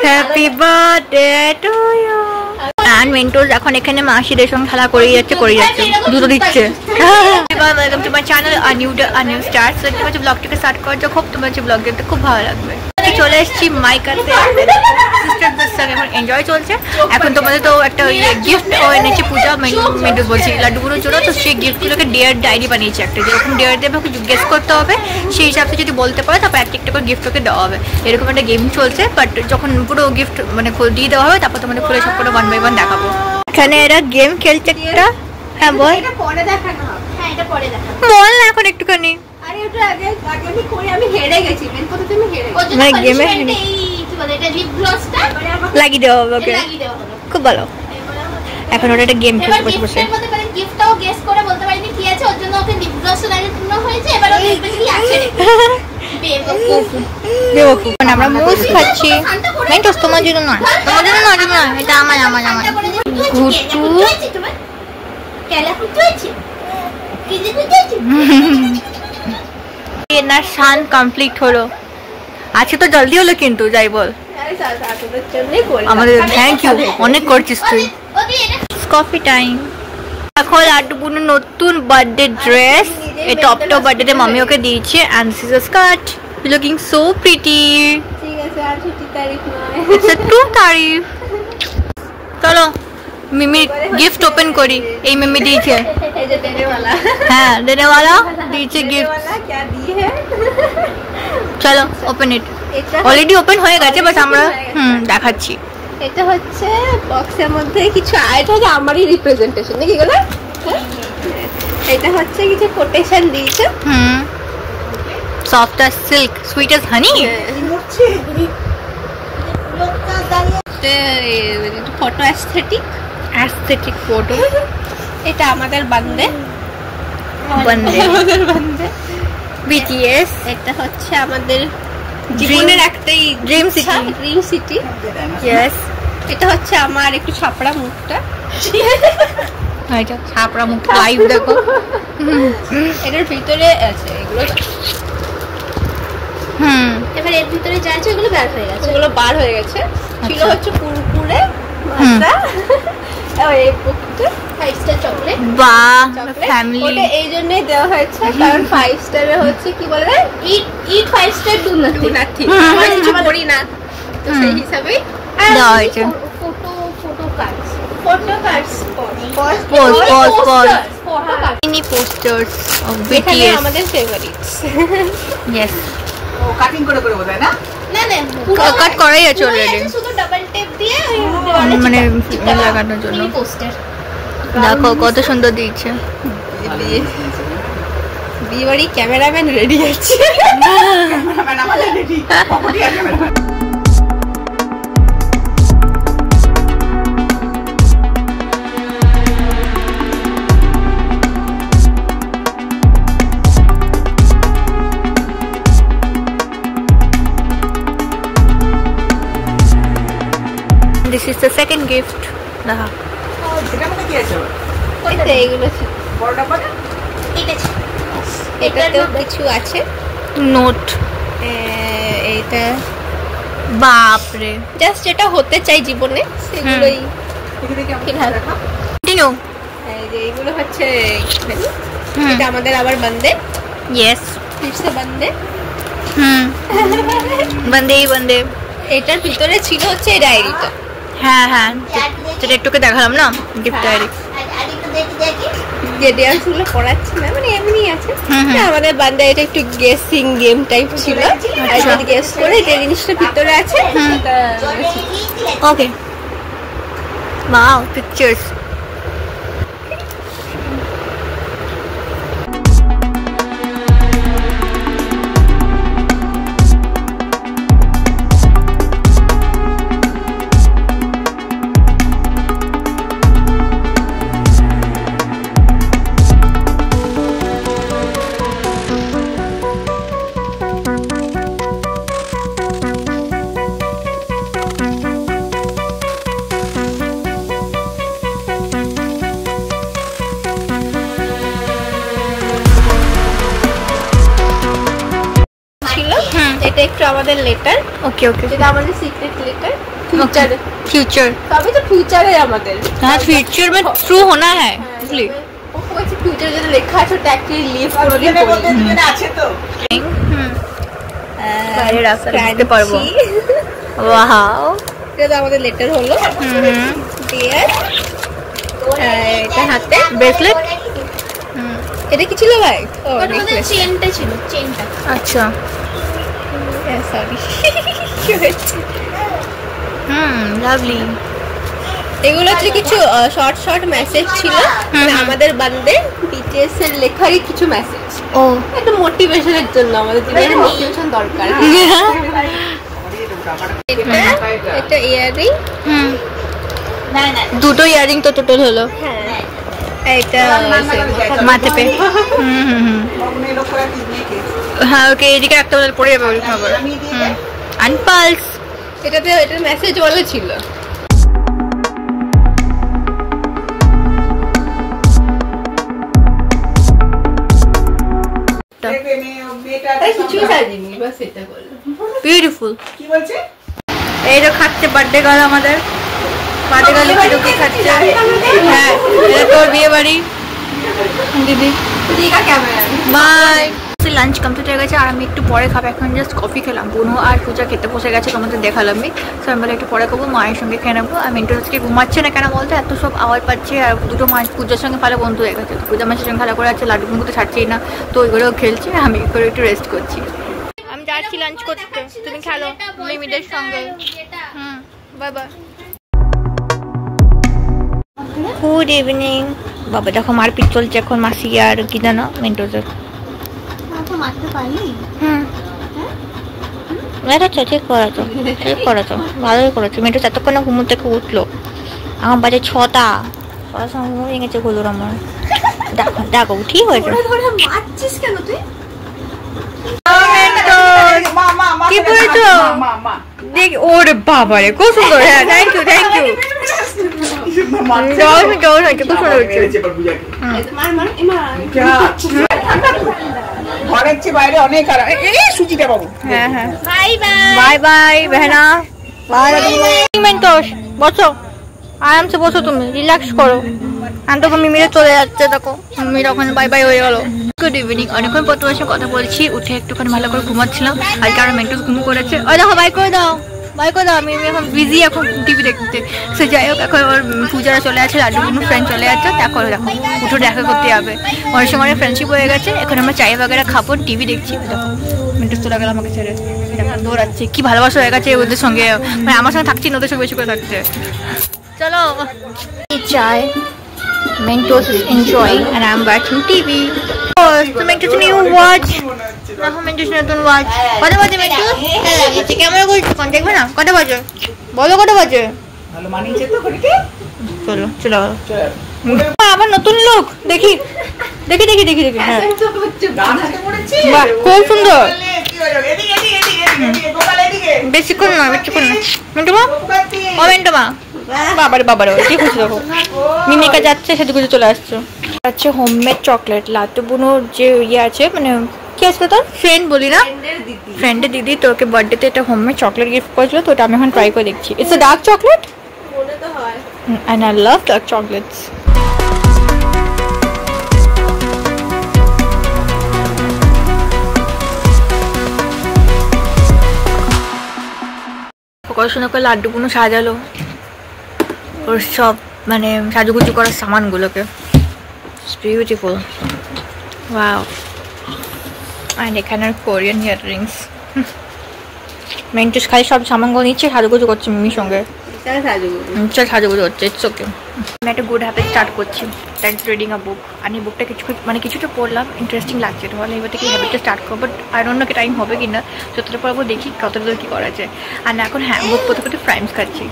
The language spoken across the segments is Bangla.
Happy birthday to you. আর মেন্টোস এখন এখানে মাসিদের সঙ্গে খেলা করে যাচ্ছে দুটো দিচ্ছে। ওয়েলকাম টু মাই চ্যানেল আর নিউ স্টার। সো তোমার ব্লগটাকে স্টার্ট করার জন্য তোমার ব্লগ দেখতে খুব ভালো লাগবে। চলে এসেছি মাইকাতে, সিস্টারদের সঙ্গে এখন এনজয় চলছে। এখন তোমাদের তো একটা গিফট এনেছে পূজা, মেন্টোস বলছি লাড্ডুগুলোর জন্য। তো সেই গিফটগুলোকে ডিয়ার ডায়েরি বানিয়েছে একটা, যেরকম ডিয়ার দেবে ওকে গেস করতে হবে, সেই হিসাবে যদি বলতে পারে তারপর একটা করে গিফট ওকে দেওয়া হবে। এরকম একটা গেম চলছে। বাট যখন পুরো গিফট মানে দিয়ে দেওয়া হবে তারপর তোমাদের খুলে সব করে 1 by 1 দেখাবো। এখানে এরা গেম খেলছে একটা। হ্যাঁ বল, এটা পরে দেখানো হবে। হ্যাঁ এটা পরে দেখাবো, বল না এখন একটুখানি। আরে ওটা আগে আমি করে আমি হেরে গেছি। মেন কথা তুমি হেরে গেছো মানে গেমে। এই কি বলে এটা লিপ গ্লসটা লাগিয়ে দেওয়া হবে ওকে, খুব ভালো। এখন ওটা একটা গেম খেলতে বসে বসে গিফটটাও গেস করে বলতে পারিনি কি আছে, ওর জন্য ওকে লিপ গ্লস লাগানো হয়েছে। এবার ও দেখবে কি আছে রে বেওকুফ। আমরা মুস খাচ্ছি। মেন্টোস তোমার জন্য না, তোমার জন্য না, এটা আমার ঘুটু কেলা কুচুইছি কি যে কুচুইছি। এনার শান কমপ্লিট হলো। আজকে তো জলদি হলো কিন্তু যাই বল। আমাদের থ্যাংক ইউ, অনেক করছিস তুই। Coffee time. এখন লাড্ডুগুলো নতুন বার্থডে ড্রেস, এই টপটা বার্থডেতে মাম্মি ওকে দিয়েছে। And this is a skirt, looking so pretty. ঠিক আছে, আর 2 তারিখ নয়, ইটস আ 2 তারিখ। চলো মিমি গিফট ওপেন করি। এই মিমি দিয়েছে, এই যে দেনেওয়ালা। হ্যাঁ দেনেওয়ালা দিয়েছে গিফট। क्या दी है? চলো ওপেন ইট। অলরেডি ওপেন হয়ে গেছে, বাট আমরা দেখাচ্ছি। এটা হচ্ছে বক্সের মধ্যে কিছু এটা যে আমারই রিপ্রেজেন্টেশন নাকি এগুলো। এটা হচ্ছে কিছু কোটেশন দিয়েছে। Soft as silk, sweet as honey. Photo aesthetic photo. এটা আমাদের বান্দে বিটিএস। এটা হচ্ছে আমাদের জীবনের একটাই ড্রিম সিটি। ইয়েস। এটা হচ্ছে আমার একটু ছাপড়া মুখটা। এটা ছাপড়া মুখ লাইভ দেখো। এটার ভিতরে আছে এগুলো। এবার এর ভিতরে যা আছে ওগুলো বার হয়ে গেছে। ওগুলো বার হয়ে গেছে। ছিল হচ্ছে কুরকুরে ভাজা। এই বুকটা 5 স্টার চকলেট। বাহ, ফ্যামিলি। ওটা এই জন্যই দেওয়া হয়েছে কারণ 5 স্টারে হচ্ছে কি বলে না, ইট 5 স্টার ডু নাথিং। আমরা কিছু করি না, তো সেই হিসাবে দেওয়া হয়েছে। Photo cards mini posters of BTS, আমাদের ফেভারিটস। ইয়েস। ও কাটিং করে বোঝায় না? না কাট করাই আছে অলরেডি, শুধু ডাবল টেপ দিয়ে মানে লাগানোর জন্য পোস্টার। দেখো কত সুন্দর দিয়েছে। বিয়ে বাড়ি ক্যামেরাম্যান রেডি আছে। ক্যামেরাম্যান আমাদের রেডি, পপটি আর cameraman. This is the second gift. Nah. এটা মনে কি আছে? এটা এগুলো বড় ডাব্বা না? এটাতেও কিছু আছে নোট। এইটা বাপরে, জাস্ট এটা হতে চাই জীবনে সেগুলোই। কন্টিনিউ। এই যে এগুলো হচ্ছে এটা আমাদের আবার বান্দে। ইয়েস, ফিরসে বান্দে। বান্দে। এটার ভিতরে ছিল হচ্ছে এই ডায়েরিটা। হ্যাঁ যেটা একটুকে দেখালাম না, গিফট ডায়েরি। যে ডেয়ারগুলো পড়াচ্ছি না, মানে এমনি আছে। আমাদের বান্দা এটা একটু গেসিং গেম টাইপ ছিল। আর গেস করে যে জিনিসটা ভিতরে আছে ওকে। Wow, pictures. এটা একটু আমাদের লেটার। ওকে যেটা আমাদের সিক্রেট লেটার। फ्यूचर फ्यूचर तभी तो फ्यूचर है আমাদের हाँ फ्यूचर में ट्रू होना है इसलिए फ्यूचर যদি লেখা আছে তো অ্যাকচুয়ালি লিভ করে বলতে দিবেন আছে তো বাইরে রাস্তায় রাখতে পারবো ওয়াও এটা আমাদের লেটার হলো ডিয়ার এটা হাতে ব্রেসলেট এটা কি ছিল ভাই ওটা চেনটা ছিল চেনটা আচ্ছা সরি কি হচ্ছে লাভলি এগুলো হচ্ছে কিছু শর্ট শর্ট মেসেজ ছিল আমাদের বান্দে বিটিএস এর লেখারই কিছু মেসেজ ও একটা মোটিভেশনের জন্য আমাদের জীবনে মোটিভেশন দরকার এটা ইয়ারিং না না দুটো ইয়ারিং তো টোটাল হলো হ্যাঁ এটা মাথে পে হ্যাঁ ওকে এদিকে একটা বদল পড়ে যাবে ওই খবর আনপালস এটাতে এটার মেসেজ বলা ছিল বিউটিফুল এই যে খাচ্ছে বার্থডে গার্ল আমাদের বার্থডে গার্ল লুকি খাচ্ছে হ্যাঁ এটা তোর বিয়ে বাড়ি দিদি বাই লাঞ্চ কমপ্লিট হয়ে গেছে আর আমি একটু পরে খাবো এখন জাস্ট কফি খেলাম বোনো আর পূজা খেতে বসে গেছে তোমাদের দেখালাম আমি সো আমি বলে একটু পরে খাবো মায়ের সঙ্গে খেয়ে নেবো আমি ইন্টার আজকে ঘুমাচ্ছে না কেন বলতে এত সব আওয়াজ পাচ্ছে আর দুটো মাছ পূজার সঙ্গে ভালো বন্ধু হয়ে গেছে পূজা মাছের সঙ্গে খেলা করে আছে লাড্ডু তো ছাড়ছেই না তো ওইগুলোও খেলছে আমি করে একটু রেস্ট করছি আমি যাচ্ছি লাঞ্চ করতে তুমি খেলো মিমিদের সঙ্গে বাই বাই গুড ইভিনিং বাবা দেখো মারপিট চলছে এখন মাসি আর কি জানো মেন্টোজের ঠিক করেছো ঠিক করেছো ভালোই করেছো মেয়েটা এতক্ষণ ঘুমো থেকে উঠলো আমার বাজে 6টা সময় ঘুমো ভেঙে গেছে গোলুর আমার দেখো দেখো ঠিক হয়েছে কি বলছো দেখ ওরে বাবা রে খুব সুন্দর হ্যাঁ থ্যাংক ইউ জল হয়েছে খুব সুন্দর হয়েছে ঘরের চেয়ে বাইরে অনেক আরাম এই সুচিটা বাবু হ্যাঁ হ্যাঁ বাই বাই বেহনা বাই মেন্টস বসো আরামসে বসো তুমি রিল্যাক্স করো আমি তখন মিমিরে চলে যাচ্ছে দেখো মিমির ওখানে বাই বাই হয়ে গেল গুড ইভিনিং অনেকক্ষণ পর তোমার সাথে কথা বলছি উঠে একটুখানি ভালো করে ঘুমাচ্ছিলাম আর কারণ মেন্টস ঘুম করেছে ওই দেখো বাই করে দাও আমি এখন বিজি এখন টিভি দেখতে সে যাই হোক এখন ওর পূজারা চলে আছে লাড্ডু কোনো ফ্রেন্ড চলে যাচ্ছে দেখো দেখো উঠে দেখা করতে যাবে অনেক সময় ফ্রেন্ডশিপ হয়ে গেছে এখন আমরা চাই বাগেরা খাবো টিভি দেখছি দেখো মিন্টু চলে গেল আমাকে ছেড়ে এখন দৌড়াচ্ছে কি ভালোবাসা হয়ে গেছে ওদের সঙ্গে মানে আমার সঙ্গে থাকছি না ওদের সঙ্গে বেশি করে থাকছে চলো চাই Mentos is enjoying and I'm watching TV. Oh, so Mentos new watch. Now Mentos নতুন watch. কত বাজে Mentos? লাগছে ক্যামেরা করছি কোন দেখবে না কত বাজে? বলো কত বাজে? ভালো মানিয়েছে তো ঘড়িতে? চলো আবার নতুন লুক দেখি হ্যাঁ গান হাতে পড়েছি বাহ খুব সুন্দর কি হলো এদিকে গোপাল এদিকে বেশিক্ষণ না মিন্টুমা ও মিন্টুমা বাবারে কি খুশি দেখো মিমিকা যাচ্ছে সেদিকে চলে আসছে আচ্ছা হোমমেড চকলেট লাট্টু বুনোর যে ইয়ে আছে মানে কি আছে তোর ফ্রেন্ড বলি না ফ্রেন্ডের দিদি তোকে বার্থডেতে এটা হোমমেড চকলেট গিফট করেছিল তো ওটা আমি এখন ট্রাই করে দেখছি ইটস আ ডার্ক চকলেট মনে তো হয় and I love dark chocolates পড়াশোনা করে লাড্ডুগুলো সাজালো ওর সব মানে সাজুগুজু করার সামানগুলোকে বিউটিফুল ওয়াও অ্যান্ড এখানের কোরিয়ান ইয়াররিংস মেন্টুস খালি সব সামানগুলো নিচ্ছে সাজুগুজু করছে মিমির সঙ্গে সাজুগুজু হচ্ছে ইটস ওকে আমি একটা গুড হ্যাবিট স্টার্ট করছি দ্যাটস রিডিং আ বুক আমি বুকটা কিছুটা পড়লাম ইন্টারেস্টিং লাগছে তাহলে এবার থেকে হ্যাবিটটা স্টার্ট করবো বাট আর অন্য কি টাইম হবে কিনা যতটা পড়বো দেখি কতটা কী করা যায় আর এখন হ্যাঁ বুক পড়তে ফ্রাইমস খাচ্ছি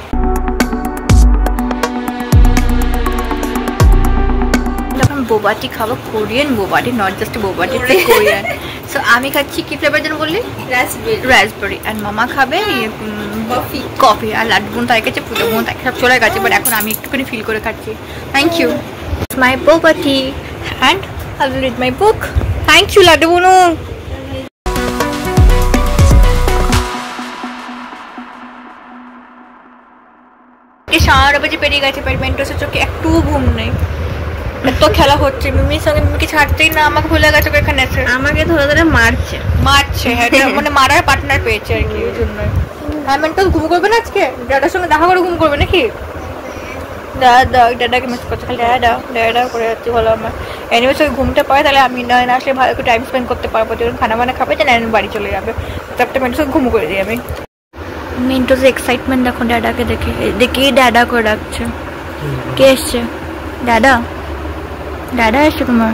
যখন বোবাটি খাবো Korean boba tea not just boba tea Korean so আমি খাচ্ছি কি ফ্লেভার যেন বললি রাসবেরি অ্যান্ড মামা খাবে কফি আর লাড্ডু বোন তাই গেছে পুজো বোন তাই সব চলে গেছে বাট এখন আমি একটুখানি ফিল করে খাচ্ছি thank you my boba tea and I will read my book thank you Laddu বোনু সারা বাজে পেরিয়ে গেছে, মেন্টোসের চোখে একটু ঘুম নেই, এত খেলা হচ্ছে মিমির সঙ্গে। মিমিকে ছাড়তেই না, আমাকে ভুলে গেছে এখানে এসে। আমাকে ধরে ধরে মারছে। হ্যাঁ, মানে মারার পার্টনার পেয়েছে আর কি, ওই জন্যই। হ্যাঁ, মেন্টোস ঘুম করবে না আজকে, দাদার সঙ্গে দেখা করে ঘুম করবে নাকি? দাদাকে মিস করছে, খালি দাদা করে যাচ্ছে। বলো আমার এনিওয়েজ ওই ঘুমটা পায়, তাহলে আমি নয় না আসলে ভালো করে টাইম স্পেন্ড করতে পারবো। যখন খানা বানা খাবে যে নারায়ণ বাড়ি চলে যাবে, তারপরে মেন্টোস ঘুম করে দিই আমি। মিন্টোস এক্সাইটমেন্ট দেখো দাদাকে দেখে, দেখি দাদা করে ডাকছে। কে এসছে? দাদা এসছে তোমার?